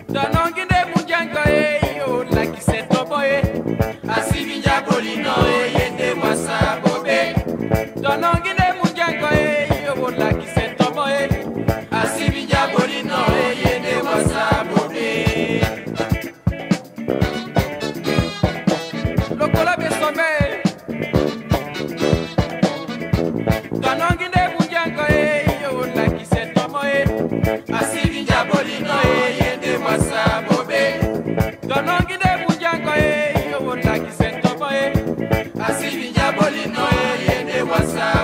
Donongine munjango yo like seto boy. Asibinya bolino yende mwasa bobe. Donongine munjango yo like seto boy. Asibinya bolino yende mwasa bobe. Lokola besome. Donongine munjango yo like seto boy. Asibinya bolino yende mwasa bobe. Donongine munjango yo like seto boy. Asibinya bolino yende mwasa